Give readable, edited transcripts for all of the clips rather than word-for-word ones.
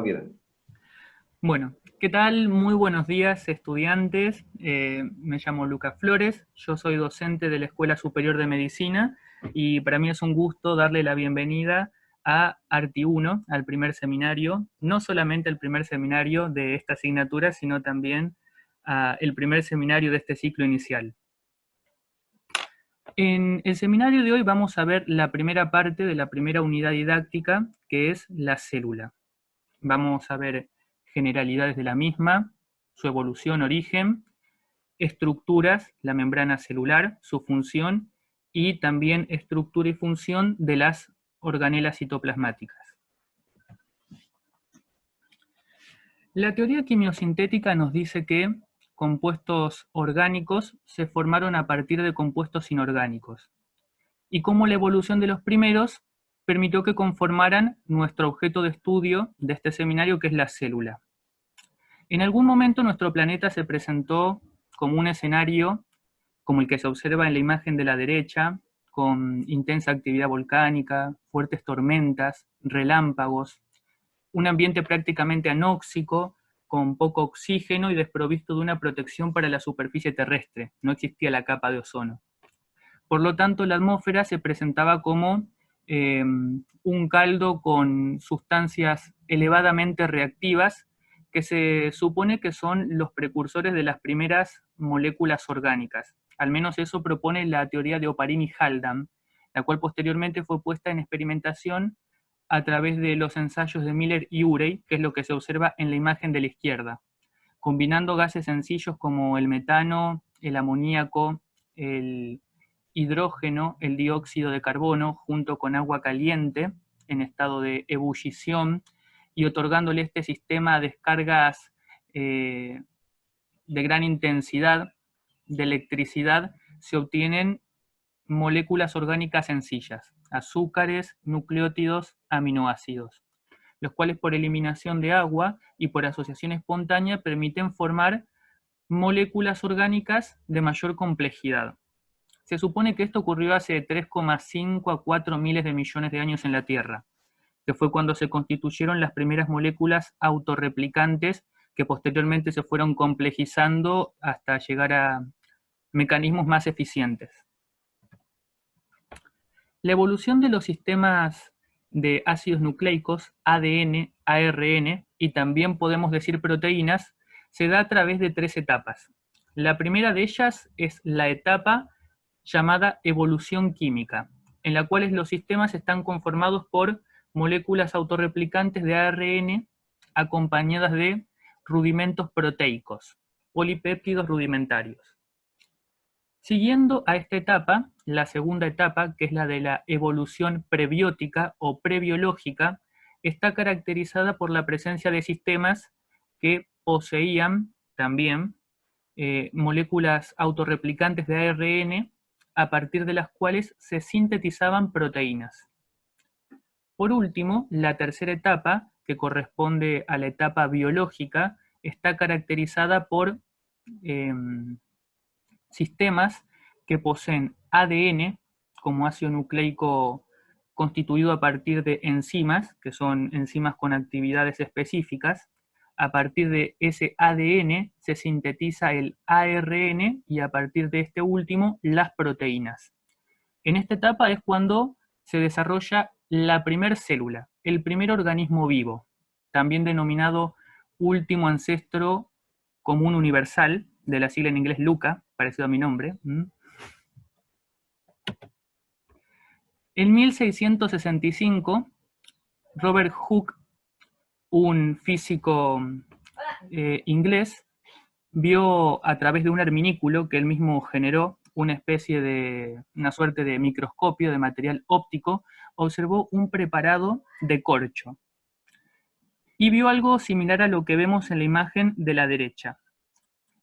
quieran. Bueno, ¿qué tal? Muy buenos días, estudiantes. Me llamo Lucas Flores, yo soy docente de la Escuela Superior de Medicina y para mí es un gusto darle la bienvenida a Arti 1, al primer seminario, no solamente el primer seminario de esta asignatura, sino también el primer seminario de este ciclo inicial. En el seminario de hoy vamos a ver la primera parte de la primera unidad didáctica, que es la célula. Vamos a ver generalidades de la misma, su evolución, origen, estructuras, la membrana celular, su función, y también estructura y función de las organelas citoplasmáticas. La teoría quimiosintética nos dice que compuestos orgánicos se formaron a partir de compuestos inorgánicos, y cómo la evolución de los primeros permitió que conformaran nuestro objeto de estudio de este seminario, que es la célula. En algún momento nuestro planeta se presentó como un escenario como el que se observa en la imagen de la derecha, con intensa actividad volcánica, fuertes tormentas, relámpagos, un ambiente prácticamente anóxico, con poco oxígeno y desprovisto de una protección para la superficie terrestre. No existía la capa de ozono. Por lo tanto, la atmósfera se presentaba como un caldo con sustancias elevadamente reactivas que se supone que son los precursores de las primeras moléculas orgánicas. Al menos eso propone la teoría de Oparin y Haldane, la cual posteriormente fue puesta en experimentación a través de los ensayos de Miller y Urey, que es lo que se observa en la imagen de la izquierda, combinando gases sencillos como el metano, el amoníaco, el hidrógeno, el dióxido de carbono, junto con agua caliente en estado de ebullición, y otorgándole este sistema descargas de gran intensidad de electricidad, se obtienen moléculas orgánicas sencillas, azúcares, nucleótidos, aminoácidos, los cuales por eliminación de agua y por asociación espontánea permiten formar moléculas orgánicas de mayor complejidad. Se supone que esto ocurrió hace 3,5 a 4 miles de millones de años en la Tierra, que fue cuando se constituyeron las primeras moléculas autorreplicantes que posteriormente se fueron complejizando hasta llegar a mecanismos más eficientes. La evolución de los sistemas de ácidos nucleicos, ADN, ARN, y también podemos decir proteínas, se da a través de 3 etapas. La primera de ellas es la etapa llamada evolución química, en la cual los sistemas están conformados por moléculas autorreplicantes de ARN acompañadas de rudimentos proteicos, polipéptidos rudimentarios. Siguiendo a esta etapa, la segunda etapa, que es la de la evolución prebiótica o prebiológica, está caracterizada por la presencia de sistemas que poseían también moléculas autorreplicantes de ARN a partir de las cuales se sintetizaban proteínas. Por último, la tercera etapa, que corresponde a la etapa biológica, está caracterizada por sistemas que poseen ADN como ácido nucleico constituido a partir de enzimas, que son enzimas con actividades específicas. A partir de ese ADN se sintetiza el ARN y a partir de este último las proteínas. En esta etapa es cuando se desarrolla la primer célula, el primer organismo vivo, también denominado último ancestro común universal, de la sigla en inglés LUCA, parecido a mi nombre. En 1665, Robert Hooke, un físico inglés, vio a través de un arminículo que él mismo generó, una suerte de microscopio de material óptico, observó un preparado de corcho y vio algo similar a lo que vemos en la imagen de la derecha.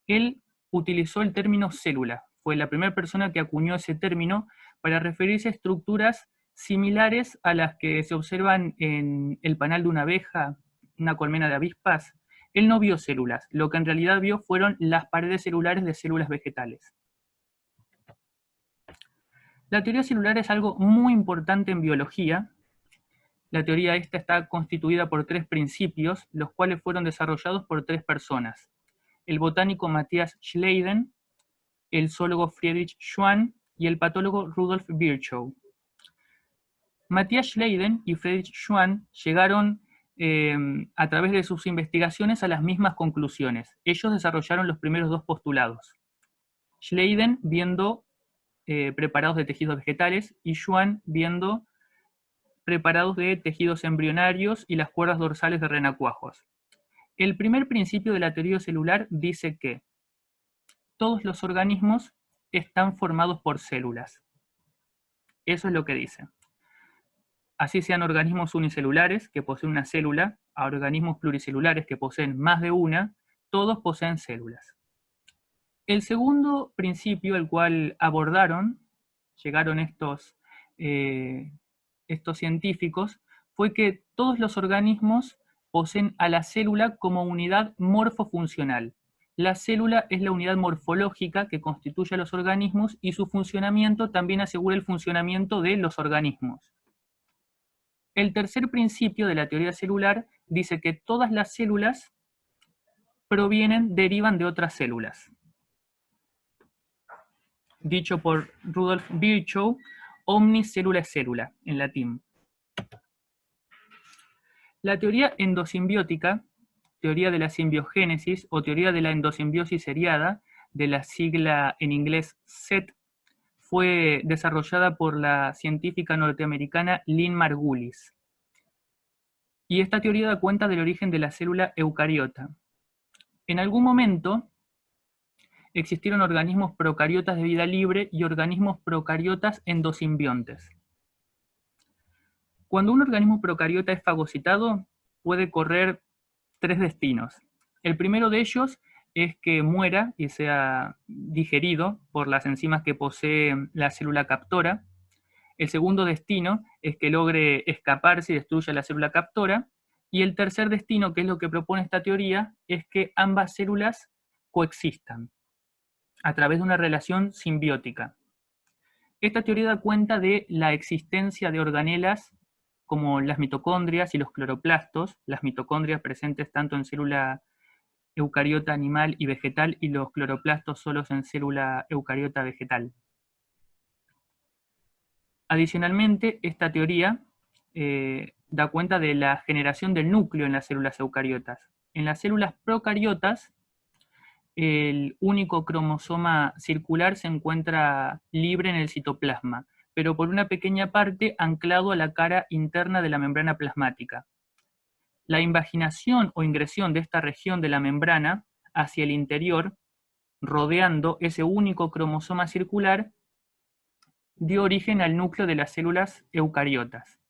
Él utilizó el término célula, fue la primera persona que acuñó ese término para referirse a estructuras similares a las que se observan en el panal de una abeja, una colmena de avispas. Él no vio células, lo que en realidad vio fueron las paredes celulares de células vegetales. La teoría celular es algo muy importante en biología La teoría esta está constituida por 3 principios, los cuales fueron desarrollados por 3 personas: el botánico Matthias Schleiden, el zoólogo Friedrich Schwann y el patólogo Rudolf Virchow. Matthias Schleiden y Friedrich Schwann llegaron a través de sus investigaciones a las mismas conclusiones. Ellos desarrollaron los primeros 2 postulados. Schleiden viendo preparados de tejidos vegetales y Schwann viendo preparados de tejidos embrionarios y las cuerdas dorsales de renacuajos. El primer principio de la teoría celular dice que todos los organismos están formados por células. Eso es lo que dice. Así sean organismos unicelulares, que poseen una célula, a organismos pluricelulares, que poseen más de una, todos poseen células. El segundo principio, el cual llegaron estos científicos, fue que todos los organismos poseen a la célula como unidad morfofuncional. La célula es la unidad morfológica que constituye a los organismos y su funcionamiento también asegura el funcionamiento de los organismos. El tercer principio de la teoría celular dice que todas las células derivan de otras células. Dicho por Rudolf Virchow, omnis cellula es célula, en latín. La teoría endosimbiótica, teoría de la simbiogénesis o teoría de la endosimbiosis seriada, de la sigla en inglés SET, fue desarrollada por la científica norteamericana Lynn Margulis. Y esta teoría da cuenta del origen de la célula eucariota. En algún momento existieron organismos procariotas de vida libre y organismos procariotas endosimbiontes. Cuando un organismo procariota es fagocitado, puede correr 3 destinos. El primero de ellos es que muera y sea digerido por las enzimas que posee la célula captora. El segundo destino es que logre escaparse y destruya la célula captora. Y el tercer destino, que es lo que propone esta teoría, es que ambas células coexistan a través de una relación simbiótica. Esta teoría da cuenta de la existencia de organelas como las mitocondrias y los cloroplastos, las mitocondrias presentes tanto en célula eucariota animal y vegetal y los cloroplastos solos en célula eucariota vegetal. Adicionalmente, esta teoría da cuenta de la generación del núcleo en las células eucariotas. En las células procariotas, el único cromosoma circular se encuentra libre en el citoplasma, pero por una pequeña parte anclado a la cara interna de la membrana plasmática. La invaginación o ingresión de esta región de la membrana hacia el interior, rodeando ese único cromosoma circular, dio origen al núcleo de las células eucariotas.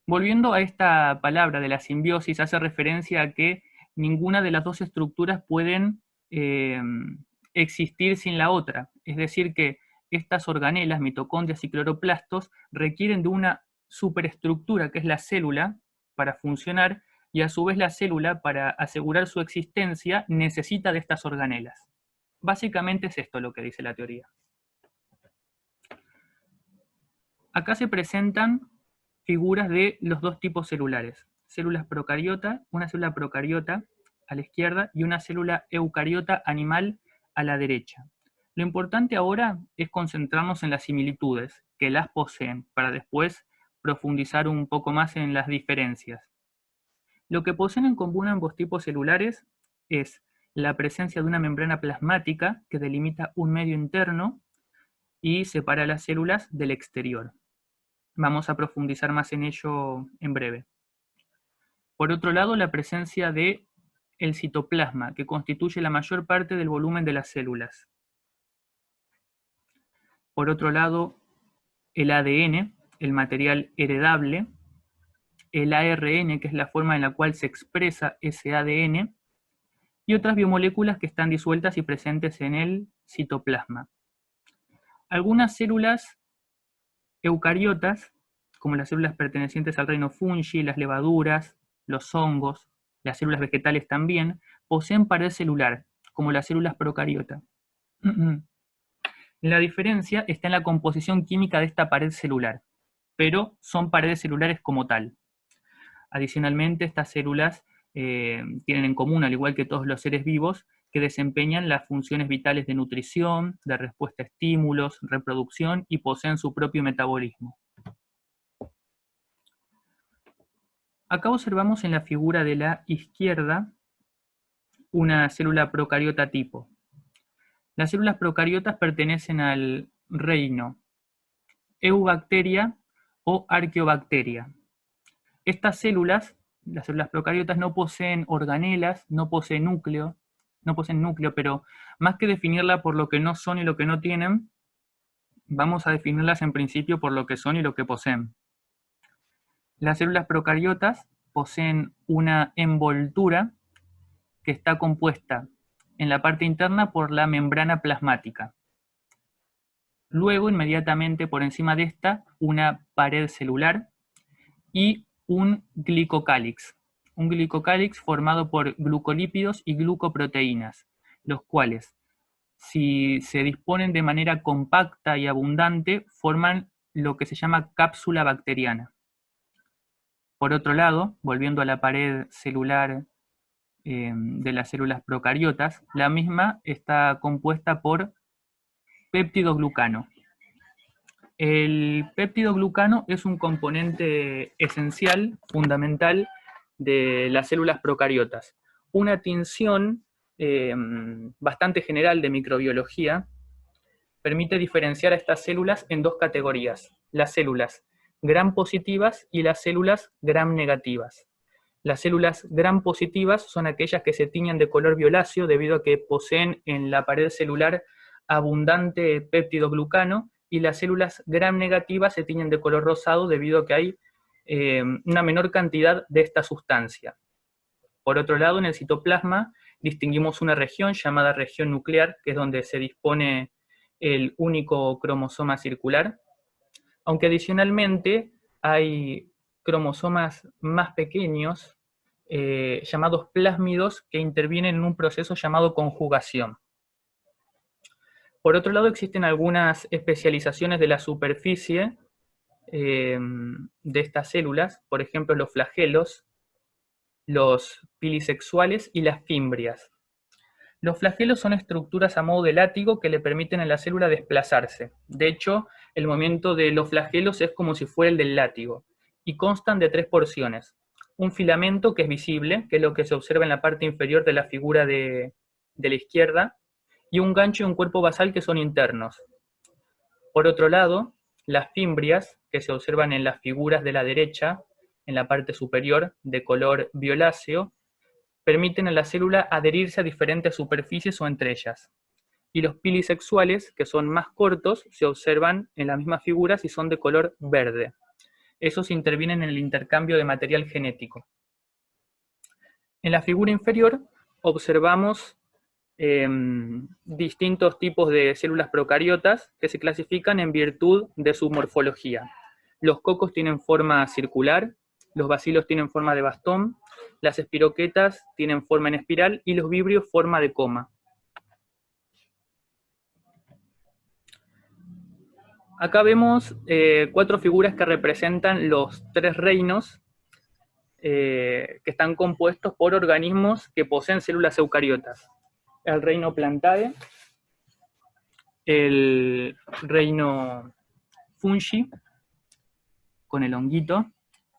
Volviendo a esta palabra de la simbiosis, hace referencia a que ninguna de las dos estructuras pueden existir sin la otra. Es decir, que estas organelas, mitocondrias y cloroplastos, requieren de una superestructura que es la célula para funcionar, y a su vez la célula, para asegurar su existencia, necesita de estas organelas. Básicamente es esto lo que dice la teoría. Acá se presentan figuras de los dos tipos celulares. Células procariota, una célula procariota a la izquierda y una célula eucariota animal a la derecha. Lo importante ahora es concentrarnos en las similitudes que las poseen, para después profundizar un poco más en las diferencias. Lo que poseen en común ambos tipos celulares es la presencia de una membrana plasmática que delimita un medio interno y separa las células del exterior. Vamos a profundizar más en ello en breve. Por otro lado, la presencia de el citoplasma, que constituye la mayor parte del volumen de las células. Por otro lado, el ADN, el material heredable, el ARN, que es la forma en la cual se expresa ese ADN, y otras biomoléculas que están disueltas y presentes en el citoplasma. Algunas células eucariotas, como las células pertenecientes al reino fungi, las levaduras, los hongos, las células vegetales también, poseen pared celular, como las células procariota. La diferencia está en la composición química de esta pared celular. pero son paredes celulares como tal. Adicionalmente, estas células tienen en común, al igual que todos los seres vivos, que desempeñan las funciones vitales de nutrición, de respuesta a estímulos, reproducción y poseen su propio metabolismo. Acá observamos en la figura de la izquierda una célula procariota tipo. Las células procariotas pertenecen al reino Eubacteria o Arqueobacteria. Estas células, las células procariotas, no poseen organelas, no poseen núcleo, pero más que definirla por lo que no son y lo que no tienen, vamos a definirlas en principio por lo que son y lo que poseen. Las células procariotas poseen una envoltura que está compuesta en la parte interna por la membrana plasmática. Luego, inmediatamente por encima de esta, una pared celular y un glicocálix. Un glicocálix formado por glucolípidos y glucoproteínas, los cuales, si se disponen de manera compacta y abundante, forman lo que se llama cápsula bacteriana. Por otro lado, volviendo a la pared celular de las células procariotas, la misma está compuesta por péptidoglucano. El péptidoglucano es un componente esencial, fundamental, de las células procariotas. Una tinción bastante general de microbiología permite diferenciar a estas células en dos categorías: las células gram positivas y las células gram negativas. Las células gram positivas son aquellas que se tiñen de color violáceo debido a que poseen en la pared celular abundante péptidoglucano, y las células gram negativas se tiñen de color rosado debido a que hay una menor cantidad de esta sustancia. Por otro lado, en el citoplasma distinguimos una región llamada región nuclear, que es donde se dispone el único cromosoma circular, aunque adicionalmente hay cromosomas más pequeños, llamados plásmidos, que intervienen en un proceso llamado conjugación. Por otro lado, existen algunas especializaciones de la superficie de estas células, por ejemplo, los flagelos, los pilisexuales y las fimbrias. Los flagelos son estructuras a modo de látigo que le permiten a la célula desplazarse. De hecho, el movimiento de los flagelos es como si fuera el del látigo, y constan de tres porciones. Un filamento, que es visible, que es lo que se observa en la parte inferior de la figura de la izquierda, y un gancho y un cuerpo basal, que son internos. Por otro lado, las fimbrias, que se observan en las figuras de la derecha, en la parte superior, de color violáceo, permiten a la célula adherirse a diferentes superficies o entre ellas. Y los pilisexuales, que son más cortos, se observan en las mismas figuras y son de color verde. Esos intervienen en el intercambio de material genético. En la figura inferior observamos distintos tipos de células procariotas que se clasifican en virtud de su morfología. Los cocos tienen forma circular, los bacilos tienen forma de bastón, las espiroquetas tienen forma en espiral y los vibrios forma de coma. Acá vemos cuatro figuras que representan los tres reinos que están compuestos por organismos que poseen células eucariotas. El reino Plantae, el reino Fungi, con el honguito,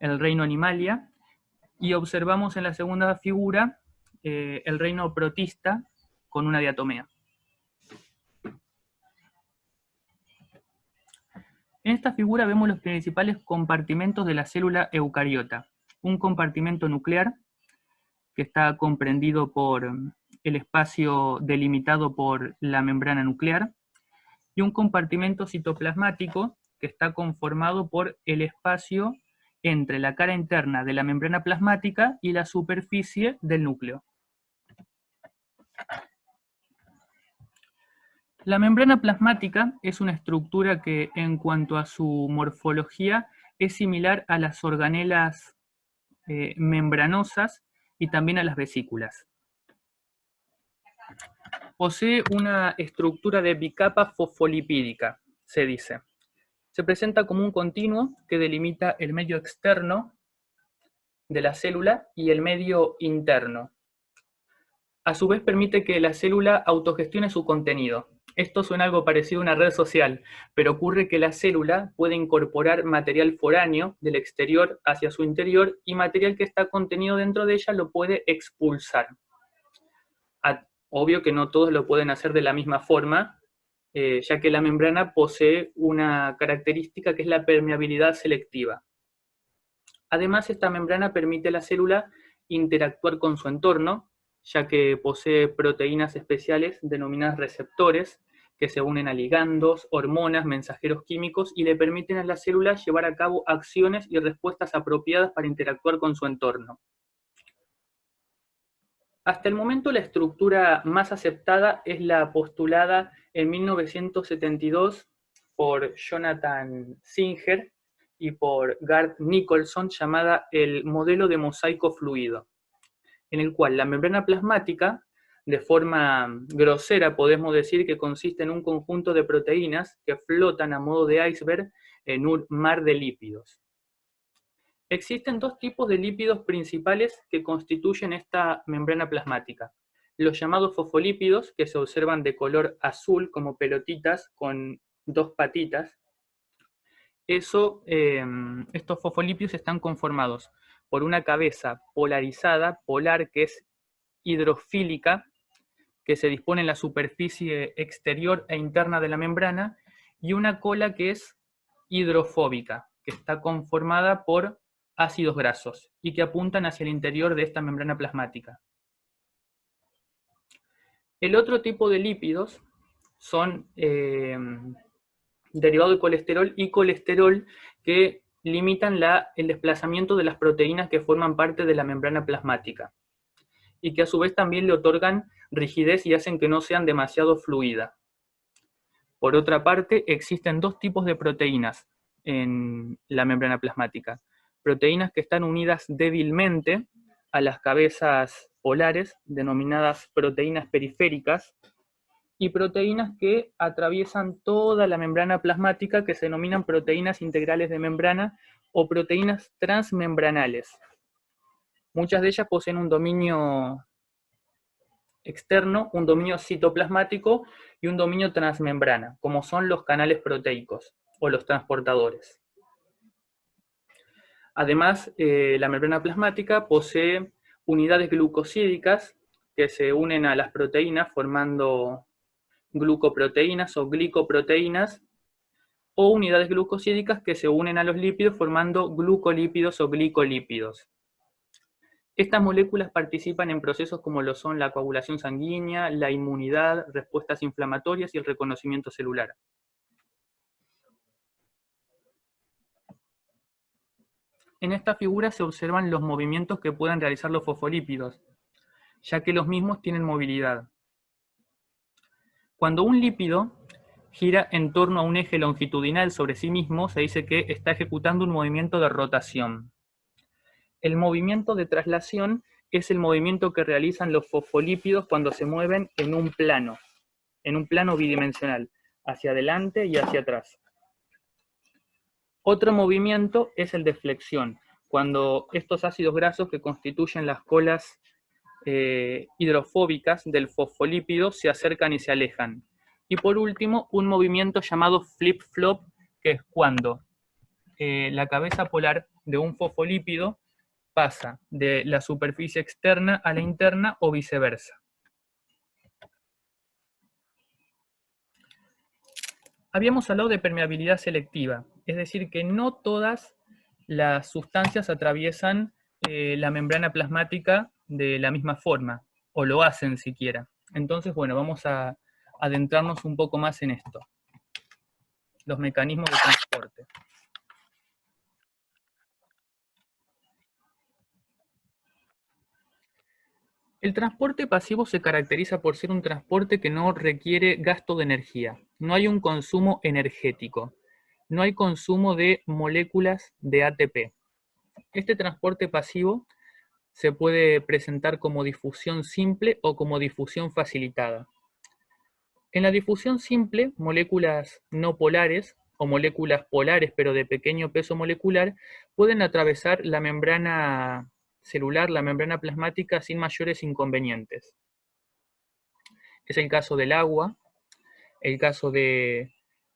el reino Animalia, y observamos en la segunda figura el reino Protista, con una diatomea. En esta figura vemos los principales compartimentos de la célula eucariota. Un compartimento nuclear, que está comprendido por el espacio delimitado por la membrana nuclear, y un compartimento citoplasmático, que está conformado por el espacio entre la cara interna de la membrana plasmática y la superficie del núcleo. La membrana plasmática es una estructura que, en cuanto a su morfología, es similar a las organelas membranosas y también a las vesículas. Posee una estructura de bicapa fosfolipídica, se dice. Se presenta como un continuo que delimita el medio externo de la célula y el medio interno. A su vez permite que la célula autogestione su contenido. Esto suena algo parecido a una red social, pero ocurre que la célula puede incorporar material foráneo del exterior hacia su interior y material que está contenido dentro de ella lo puede expulsar. Obvio que no todos lo pueden hacer de la misma forma, ya que la membrana posee una característica que es la permeabilidad selectiva. Además, esta membrana permite a la célula interactuar con su entorno, ya que posee proteínas especiales denominadas receptores, que se unen a ligandos, hormonas, mensajeros químicos y le permiten a la célula llevar a cabo acciones y respuestas apropiadas para interactuar con su entorno. Hasta el momento la estructura más aceptada es la postulada en 1972 por Jonathan Singer y por Gard Nicholson, llamada el modelo de mosaico fluido, en el cual la membrana plasmática, de forma grosera podemos decir que consiste en un conjunto de proteínas que flotan a modo de iceberg en un mar de lípidos. Existen dos tipos de lípidos principales que constituyen esta membrana plasmática. Los llamados fosfolípidos, que se observan de color azul como pelotitas con dos patitas. Estos fosfolípidos están conformados por una cabeza polarizada, polar, que es hidrofílica, que se dispone en la superficie exterior e interna de la membrana, y una cola que es hidrofóbica, que está conformada por ácidos grasos y que apuntan hacia el interior de esta membrana plasmática. El otro tipo de lípidos son derivados de colesterol y colesterol que limitan el desplazamiento de las proteínas que forman parte de la membrana plasmática y que a su vez también le otorgan rigidez y hacen que no sean demasiado fluidas. Por otra parte, existen dos tipos de proteínas en la membrana plasmática. Proteínas que están unidas débilmente a las cabezas polares, denominadas proteínas periféricas, y proteínas que atraviesan toda la membrana plasmática, que se denominan proteínas integrales de membrana o proteínas transmembranales. Muchas de ellas poseen un dominio externo, un dominio citoplasmático y un dominio transmembrana, como son los canales proteicos o los transportadores. Además, la membrana plasmática posee unidades glucosídicas que se unen a las proteínas formando glucoproteínas o glicoproteínas, o unidades glucosídicas que se unen a los lípidos formando glucolípidos o glicolípidos. Estas moléculas participan en procesos como lo son la coagulación sanguínea, la inmunidad, respuestas inflamatorias y el reconocimiento celular. En esta figura se observan los movimientos que pueden realizar los fosfolípidos, ya que los mismos tienen movilidad. Cuando un lípido gira en torno a un eje longitudinal sobre sí mismo, se dice que está ejecutando un movimiento de rotación. El movimiento de traslación es el movimiento que realizan los fosfolípidos cuando se mueven en un plano bidimensional, hacia adelante y hacia atrás. Otro movimiento es el de flexión, cuando estos ácidos grasos que constituyen las colas hidrofóbicas del fosfolípido se acercan y se alejan. Y por último, un movimiento llamado flip-flop, que es cuando la cabeza polar de un fosfolípido pasa de la superficie externa a la interna o viceversa. Habíamos hablado de permeabilidad selectiva, es decir, que no todas las sustancias atraviesan la membrana plasmática de la misma forma, o lo hacen siquiera. Entonces, bueno, vamos a adentrarnos un poco más en esto. Los mecanismos de transporte. El transporte pasivo se caracteriza por ser un transporte que no requiere gasto de energía. No hay un consumo energético. No hay consumo de moléculas de ATP. Este transporte pasivo se puede presentar como difusión simple o como difusión facilitada. En la difusión simple, moléculas no polares o moléculas polares, pero de pequeño peso molecular, pueden atravesar la membrana celular, la membrana plasmática, sin mayores inconvenientes. Es el caso del agua, el caso del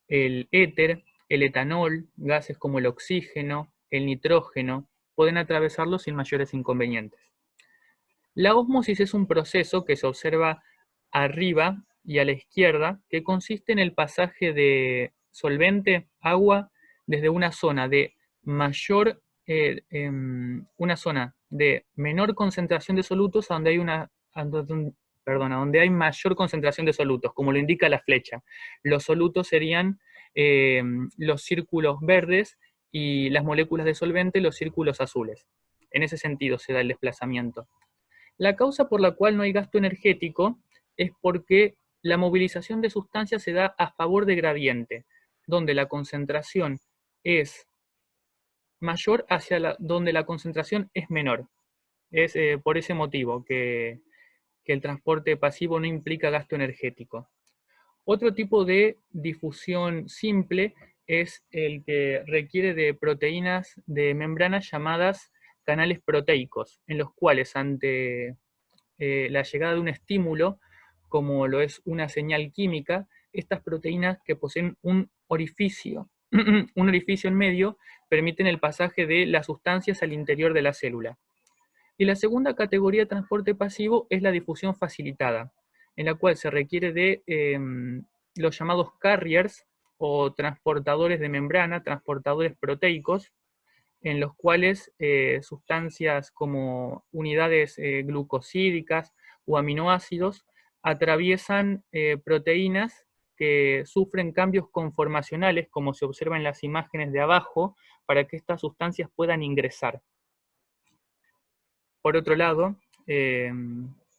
éter, el etanol, gases como el oxígeno, el nitrógeno, pueden atravesarlo sin mayores inconvenientes. La ósmosis es un proceso que se observa arriba y a la izquierda, que consiste en el pasaje de solvente, agua, desde una zona de menor concentración de solutos a donde hay mayor concentración de solutos, como lo indica la flecha. Los solutos serían los círculos verdes y las moléculas de solvente los círculos azules. En ese sentido se da el desplazamiento. La causa por la cual no hay gasto energético es porque la movilización de sustancias se da a favor de gradiente, donde la concentración es mayor hacia donde la concentración es menor. Es por ese motivo que el transporte pasivo no implica gasto energético. Otro tipo de difusión simple es el que requiere de proteínas de membranas llamadas canales proteicos, en los cuales ante la llegada de un estímulo, como lo es una señal química, estas proteínas que poseen un orificio en medio, permiten el pasaje de las sustancias al interior de la célula. Y la segunda categoría de transporte pasivo es la difusión facilitada, en la cual se requiere de los llamados carriers o transportadores de membrana, transportadores proteicos, en los cuales sustancias como unidades glucosídicas o aminoácidos atraviesan proteínas que sufren cambios conformacionales, como se observa en las imágenes de abajo, para que estas sustancias puedan ingresar. Por otro lado,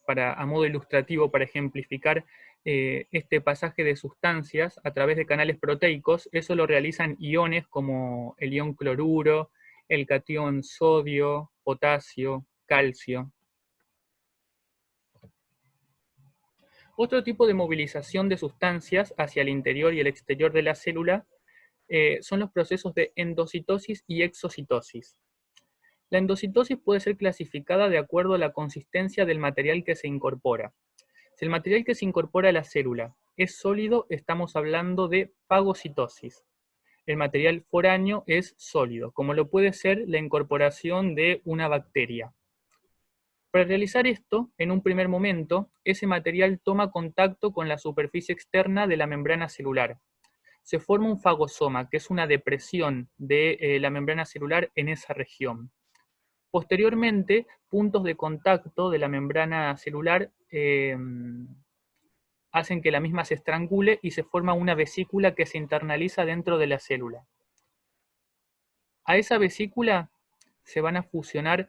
a modo ilustrativo, para ejemplificar este pasaje de sustancias a través de canales proteicos, eso lo realizan iones como el ion cloruro, el catión sodio, potasio, calcio. Otro tipo de movilización de sustancias hacia el interior y el exterior de la célula son los procesos de endocitosis y exocitosis. La endocitosis puede ser clasificada de acuerdo a la consistencia del material que se incorpora. Si el material que se incorpora a la célula es sólido, estamos hablando de fagocitosis. El material foráneo es sólido, como lo puede ser la incorporación de una bacteria. Para realizar esto, en un primer momento, ese material toma contacto con la superficie externa de la membrana celular. Se forma un fagosoma, que es una depresión de la membrana celular en esa región. Posteriormente, puntos de contacto de la membrana celular hacen que la misma se estrangule y se forma una vesícula que se internaliza dentro de la célula. A esa vesícula se van a fusionar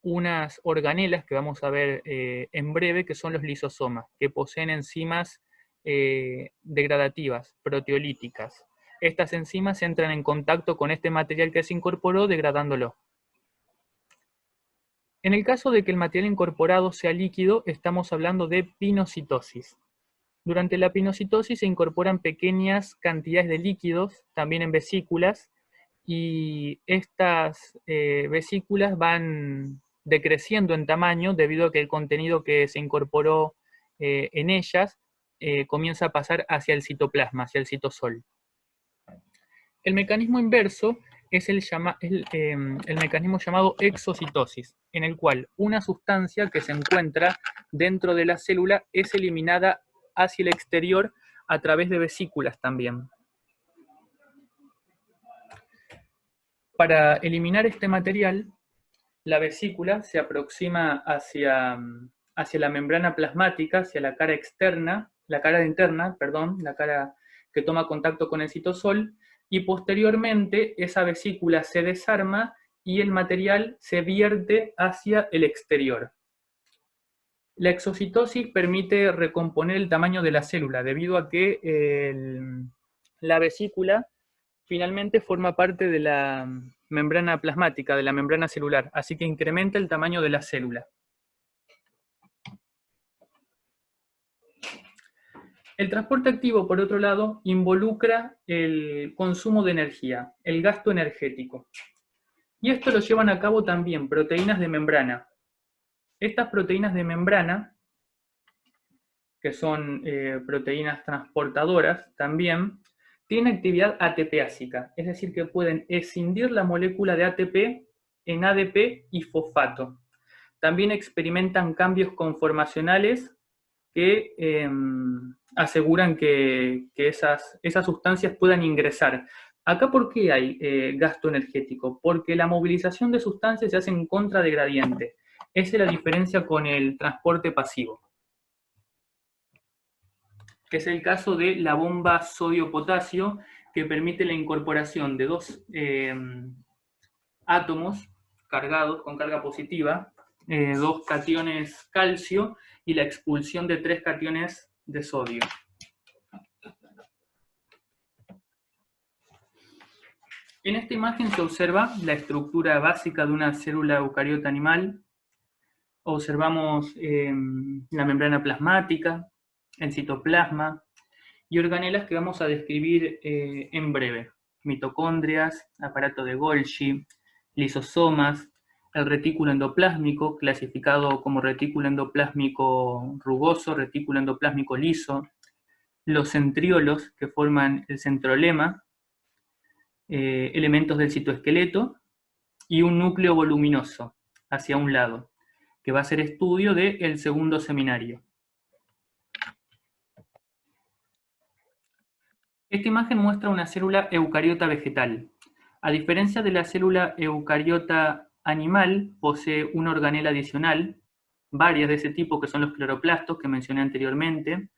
unas organelas que vamos a ver en breve, que son los lisosomas, que poseen enzimas degradativas, proteolíticas. Estas enzimas entran en contacto con este material que se incorporó, degradándolo. En el caso de que el material incorporado sea líquido, estamos hablando de pinocitosis. Durante la pinocitosis se incorporan pequeñas cantidades de líquidos, también en vesículas, y estas vesículas van decreciendo en tamaño debido a que el contenido que se incorporó en ellas comienza a pasar hacia el citoplasma, hacia el citosol. El mecanismo inverso es el mecanismo llamado exocitosis, en el cual una sustancia que se encuentra dentro de la célula es eliminada hacia el exterior a través de vesículas también. Para eliminar este material, la vesícula se aproxima hacia la membrana plasmática, hacia la cara externa, la cara interna, perdón, la cara que toma contacto con el citosol, y posteriormente esa vesícula se desarma y el material se vierte hacia el exterior. La exocitosis permite recomponer el tamaño de la célula, debido a que la vesícula finalmente forma parte de la membrana plasmática, de la membrana celular, así que incrementa el tamaño de la célula. El transporte activo, por otro lado, involucra el consumo de energía, el gasto energético. Y esto lo llevan a cabo también proteínas de membrana. Estas proteínas de membrana, que son proteínas transportadoras también, tienen actividad ATPásica, es decir, que pueden escindir la molécula de ATP en ADP y fosfato. También experimentan cambios conformacionales que aseguran que esas sustancias puedan ingresar. Acá, ¿por qué hay gasto energético? Porque la movilización de sustancias se hace en contra de gradiente. Esa es la diferencia con el transporte pasivo, que es el caso de la bomba sodio-potasio, que permite la incorporación de dos átomos cargados con carga positiva, dos cationes calcio y la expulsión de 3 cationes de sodio. En esta imagen se observa la estructura básica de una célula eucariota animal. Observamos la membrana plasmática, el citoplasma y organelas que vamos a describir en breve. Mitocondrias, aparato de Golgi, lisosomas, el retículo endoplásmico, clasificado como retículo endoplásmico rugoso, retículo endoplásmico liso, los centriolos que forman el centrolema, elementos del citoesqueleto y un núcleo voluminoso hacia un lado, que va a ser estudio del segundo seminario. Esta imagen muestra una célula eucariota vegetal. A diferencia de la célula eucariota animal, posee una organela adicional, varias de ese tipo que son los cloroplastos que mencioné anteriormente,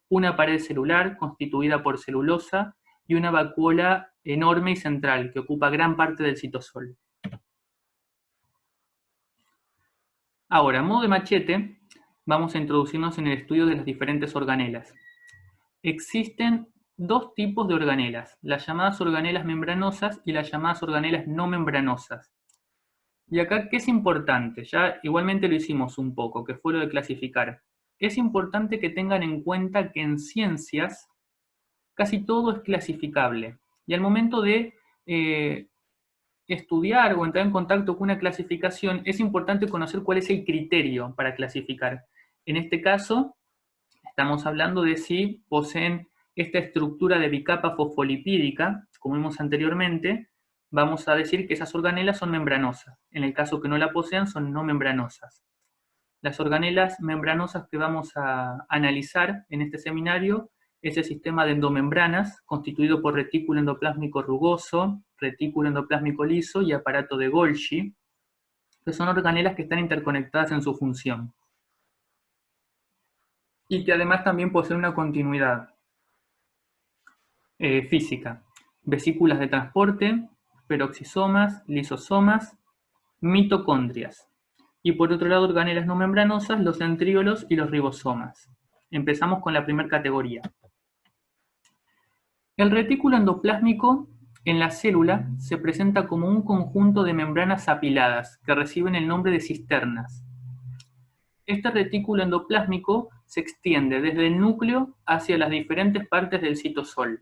una pared celular constituida por celulosa y una vacuola enorme y central que ocupa gran parte del citosol. Ahora, a modo de machete, vamos a introducirnos en el estudio de las diferentes organelas. Existen dos tipos de organelas, las llamadas organelas membranosas y las llamadas organelas no membranosas. Y acá, ¿qué es importante? Ya igualmente lo hicimos un poco, que fue lo de clasificar. Es importante que tengan en cuenta que en ciencias casi todo es clasificable. Y al momento de estudiar o entrar en contacto con una clasificación, es importante conocer cuál es el criterio para clasificar. En este caso, estamos hablando de si poseen esta estructura de bicapa fosfolipídica, como vimos anteriormente, vamos a decir que esas organelas son membranosas. En el caso que no la posean, son no membranosas. Las organelas membranosas que vamos a analizar en este seminario es el sistema de endomembranas, constituido por retículo endoplásmico rugoso, retículo endoplásmico liso y aparato de Golgi, que son organelas que están interconectadas en su función. Y que además también poseen una continuidad física. Vesículas de transporte, peroxisomas, lisosomas, mitocondrias. Y por otro lado, organelas no membranosas, los centriolos y los ribosomas. Empezamos con la primera categoría. El retículo endoplásmico en la célula se presenta como un conjunto de membranas apiladas que reciben el nombre de cisternas. Este retículo endoplásmico se extiende desde el núcleo hacia las diferentes partes del citosol.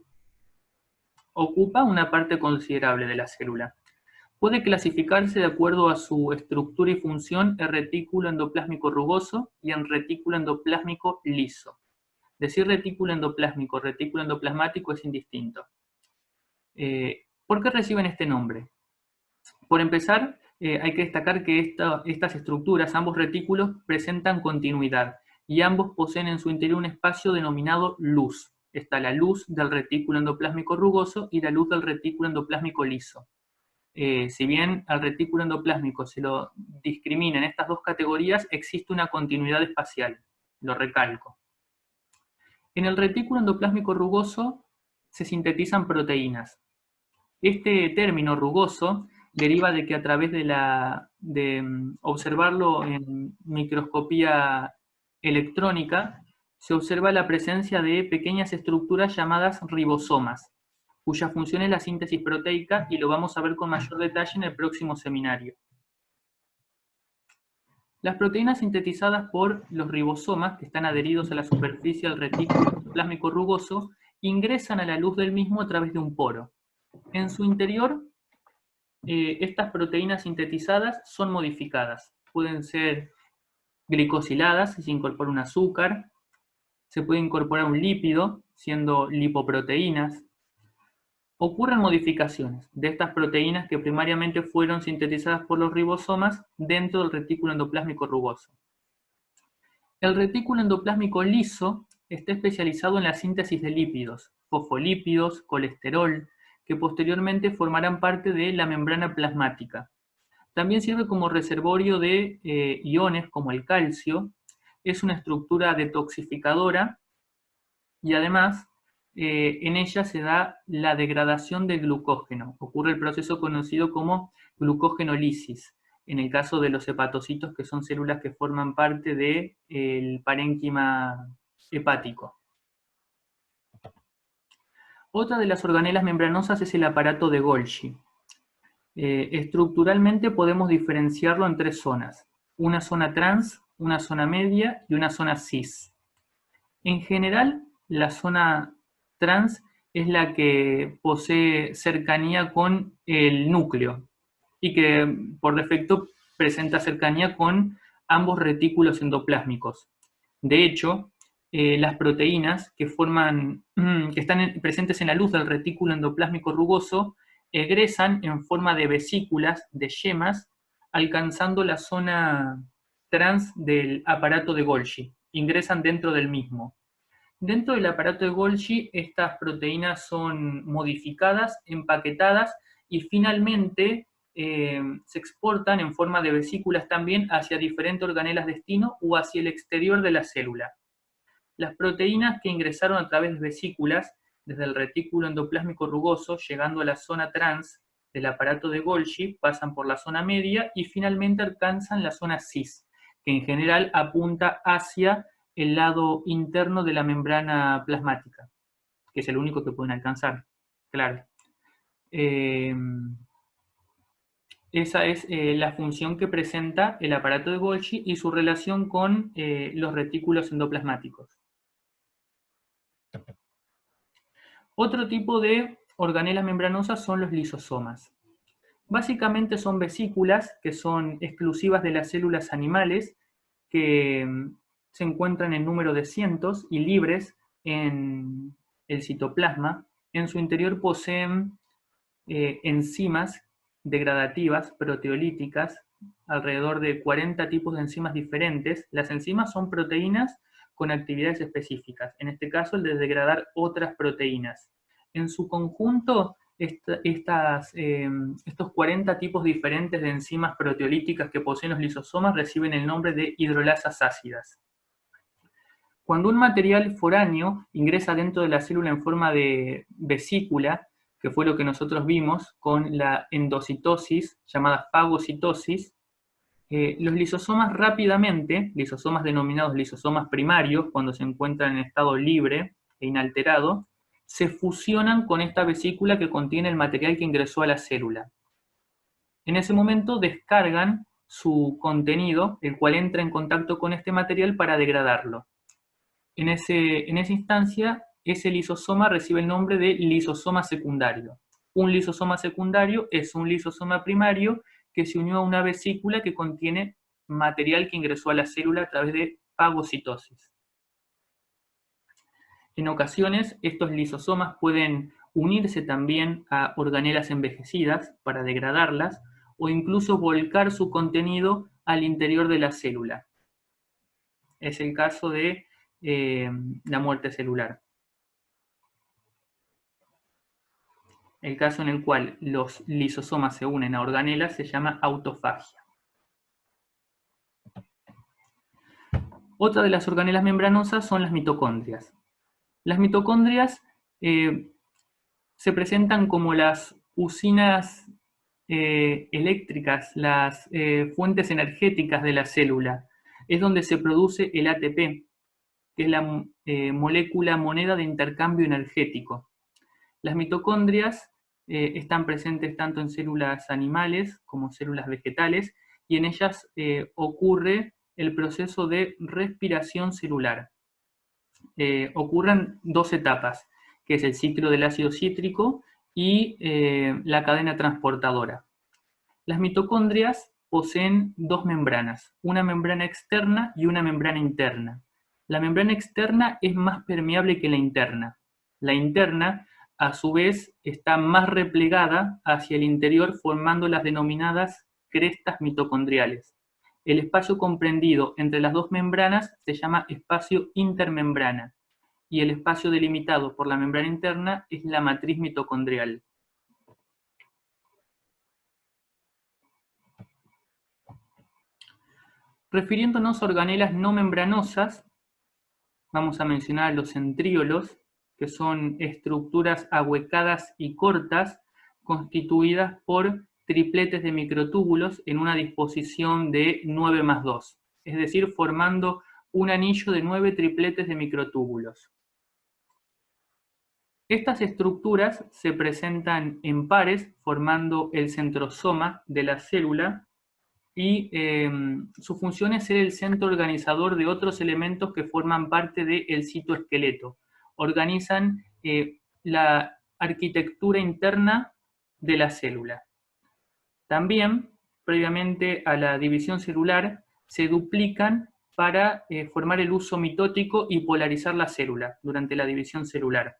Ocupa una parte considerable de la célula. Puede clasificarse de acuerdo a su estructura y función en retículo endoplásmico rugoso y en retículo endoplásmico liso. Decir retículo endoplasmático es indistinto. ¿Por qué reciben este nombre? Por empezar, hay que destacar que estas estructuras, ambos retículos, presentan continuidad y ambos poseen en su interior un espacio denominado luz. Está la luz del retículo endoplásmico rugoso y la luz del retículo endoplásmico liso. Si bien al retículo endoplásmico se lo discrimina en estas dos categorías, existe una continuidad espacial, lo recalco. En el retículo endoplásmico rugoso se sintetizan proteínas. Este término rugoso deriva de que a través de observarlo en microscopía electrónica, se observa la presencia de pequeñas estructuras llamadas ribosomas, cuya función es la síntesis proteica, y lo vamos a ver con mayor detalle en el próximo seminario. Las proteínas sintetizadas por los ribosomas, que están adheridos a la superficie del retículo endoplásmico rugoso, ingresan a la luz del mismo a través de un poro. En su interior, estas proteínas sintetizadas son modificadas. Pueden ser glicosiladas, si se incorpora un azúcar, se puede incorporar un lípido, siendo lipoproteínas. Ocurren modificaciones de estas proteínas que primariamente fueron sintetizadas por los ribosomas dentro del retículo endoplásmico rugoso. El retículo endoplásmico liso está especializado en la síntesis de lípidos, fosfolípidos, colesterol, que posteriormente formarán parte de la membrana plasmática. También sirve como reservorio de iones como el calcio, es una estructura detoxificadora y además en ella se da la degradación del glucógeno. Ocurre el proceso conocido como glucógenolisis, en el caso de los hepatocitos, que son células que forman parte del parénquima hepático. Otra de las organelas membranosas es el aparato de Golgi. Estructuralmente podemos diferenciarlo en tres zonas: una zona trans, una zona media y una zona cis. En general, la zona trans es la que posee cercanía con el núcleo y que por defecto presenta cercanía con ambos retículos endoplásmicos. De hecho, las proteínas que están presentes en la luz del retículo endoplásmico rugoso egresan en forma de vesículas, de yemas, alcanzando la zona trans del aparato de Golgi. Ingresan dentro del mismo. Dentro del aparato de Golgi, estas proteínas son modificadas, empaquetadas y finalmente se exportan en forma de vesículas también hacia diferentes organelas destino o hacia el exterior de la célula. Las proteínas que ingresaron a través de vesículas desde el retículo endoplásmico rugoso, llegando a la zona trans del aparato de Golgi, pasan por la zona media y finalmente alcanzan la zona cis, que en general apunta hacia el lado interno de la membrana plasmática, que es el único que pueden alcanzar, claro. Esa es la función que presenta el aparato de Golgi y su relación con los retículos endoplasmáticos. Otro tipo de organelas membranosas son los lisosomas. Básicamente son vesículas que son exclusivas de las células animales, que se encuentran en número de cientos y libres en el citoplasma. En su interior poseen enzimas degradativas, proteolíticas, alrededor de 40 tipos de enzimas diferentes. Las enzimas son proteínas con actividades específicas, en este caso el de degradar otras proteínas. En su conjunto, estos 40 tipos diferentes de enzimas proteolíticas que poseen los lisosomas reciben el nombre de hidrolasas ácidas. Cuando un material foráneo ingresa dentro de la célula en forma de vesícula, que fue lo que nosotros vimos con la endocitosis, llamada fagocitosis, los lisosomas rápidamente, lisosomas denominados lisosomas primarios, cuando se encuentran en estado libre e inalterado, se fusionan con esta vesícula que contiene el material que ingresó a la célula. En ese momento descargan su contenido, el cual entra en contacto con este material para degradarlo. En esa instancia, ese lisosoma recibe el nombre de lisosoma secundario. Un lisosoma secundario es un lisosoma primario que se unió a una vesícula que contiene material que ingresó a la célula a través de fagocitosis. En ocasiones, estos lisosomas pueden unirse también a organelas envejecidas para degradarlas o incluso volcar su contenido al interior de la célula. Es el caso de la muerte celular. El caso en el cual los lisosomas se unen a organelas se llama autofagia. Otra de las organelas membranosas son las mitocondrias. Las mitocondrias se presentan como las usinas eléctricas, las fuentes energéticas de la célula. Es donde se produce el ATP, que es la molécula moneda de intercambio energético. Las mitocondrias están presentes tanto en células animales como células vegetales, y en ellas ocurre el proceso de respiración celular. Ocurren dos etapas, que es el ciclo del ácido cítrico y la cadena transportadora. Las mitocondrias poseen dos membranas, una membrana externa y una membrana interna. La membrana externa es más permeable que la interna. La interna, a su vez, está más replegada hacia el interior, formando las denominadas crestas mitocondriales. El espacio comprendido entre las dos membranas se llama espacio intermembrana, y el espacio delimitado por la membrana interna es la matriz mitocondrial. Refiriéndonos a organelas no membranosas, vamos a mencionar los centríolos, que son estructuras ahuecadas y cortas, constituidas por tripletes de microtúbulos en una disposición de 9+2, es decir, formando un anillo de 9 tripletes de microtúbulos. Estas estructuras se presentan en pares, formando el centrosoma de la célula, y su función es ser el centro organizador de otros elementos que forman parte del citoesqueleto. Organizan la arquitectura interna de la célula. También, previamente a la división celular, se duplican para formar el uso mitótico y polarizar la célula durante la división celular.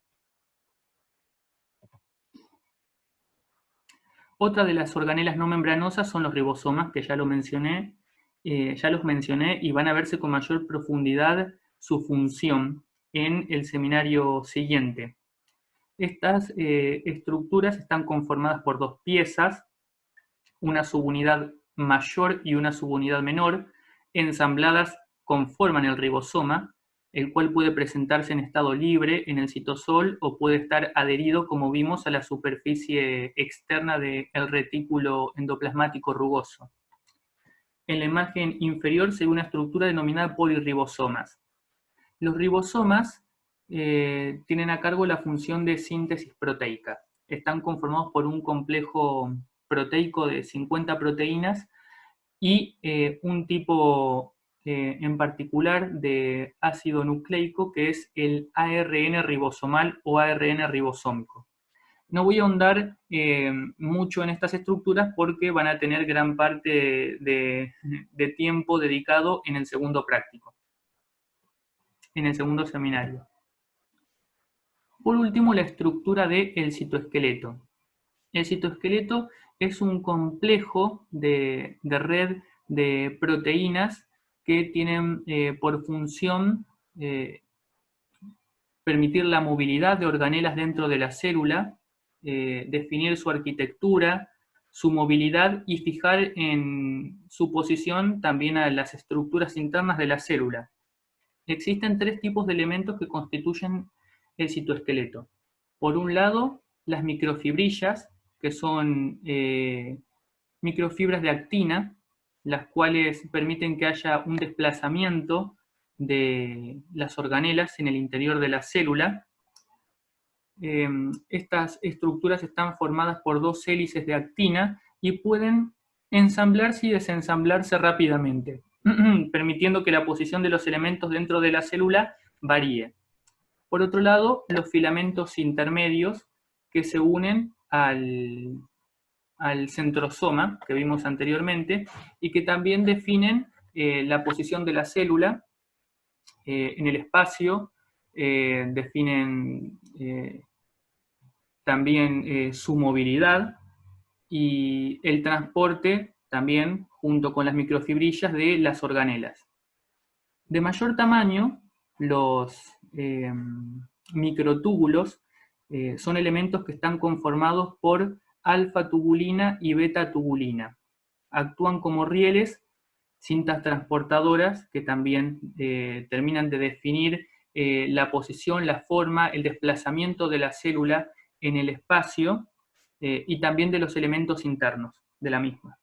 Otra de las organelas no membranosas son los ribosomas, que ya los mencioné y van a verse con mayor profundidad su función en el seminario siguiente. Estas estructuras están conformadas por dos piezas, una subunidad mayor y una subunidad menor, ensambladas conforman el ribosoma, el cual puede presentarse en estado libre en el citosol o puede estar adherido, como vimos, a la superficie externa del retículo endoplasmático rugoso. En la imagen inferior se ve una estructura denominada polirribosomas. Los ribosomas tienen a cargo la función de síntesis proteica. Están conformados por un complejo proteico de 50 proteínas y un tipo en particular de ácido nucleico, que es el ARN ribosomal o ARN ribosómico. No voy a ahondar mucho en estas estructuras porque van a tener gran parte de tiempo dedicado en el segundo práctico, en el segundo seminario. Por último, la estructura del citoesqueleto. El citoesqueleto es un complejo de red de proteínas que tienen por función permitir la movilidad de organelas dentro de la célula, definir su arquitectura, su movilidad y fijar en su posición también a las estructuras internas de la célula. Existen tres tipos de elementos que constituyen el citoesqueleto. Por un lado, las microfibrillas, que son microfibras de actina, las cuales permiten que haya un desplazamiento de las organelas en el interior de la célula. Estas estructuras están formadas por dos hélices de actina y pueden ensamblarse y desensamblarse rápidamente, permitiendo que la posición de los elementos dentro de la célula varíe. Por otro lado, los filamentos intermedios que se unen al centrosoma que vimos anteriormente y que también definen la posición de la célula en el espacio, definen también su movilidad y el transporte también junto con las microfibrillas de las organelas. De mayor tamaño, los microtúbulos son elementos que están conformados por alfa-tubulina y beta-tubulina. Actúan como rieles, cintas transportadoras que también terminan de definir la posición, la forma, el desplazamiento de la célula en el espacio y también de los elementos internos de la misma.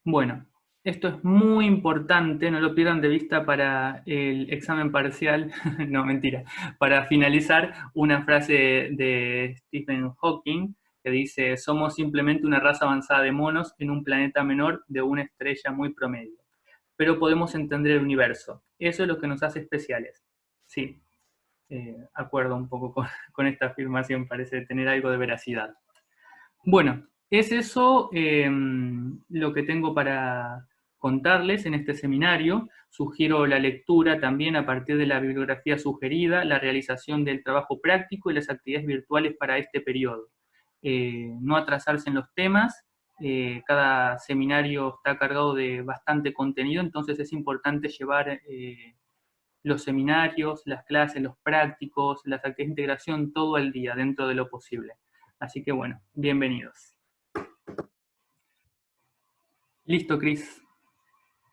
Bueno, esto es muy importante, no lo pierdan de vista para el examen parcial, no, mentira, para finalizar una frase de Stephen Hawking que dice, somos simplemente una raza avanzada de monos en un planeta menor de una estrella muy promedio, pero podemos entender el universo. Eso es lo que nos hace especiales. Sí, acuerdo un poco con esta afirmación, parece tener algo de veracidad. Bueno, es eso lo que tengo para contarles en este seminario. Sugiero la lectura también a partir de la bibliografía sugerida, la realización del trabajo práctico y las actividades virtuales para este periodo. No atrasarse en los temas, cada seminario está cargado de bastante contenido, entonces es importante llevar los seminarios, las clases, los prácticos, las actividades de integración, todo el día dentro de lo posible. Así que bueno, bienvenidos. Listo, Cris.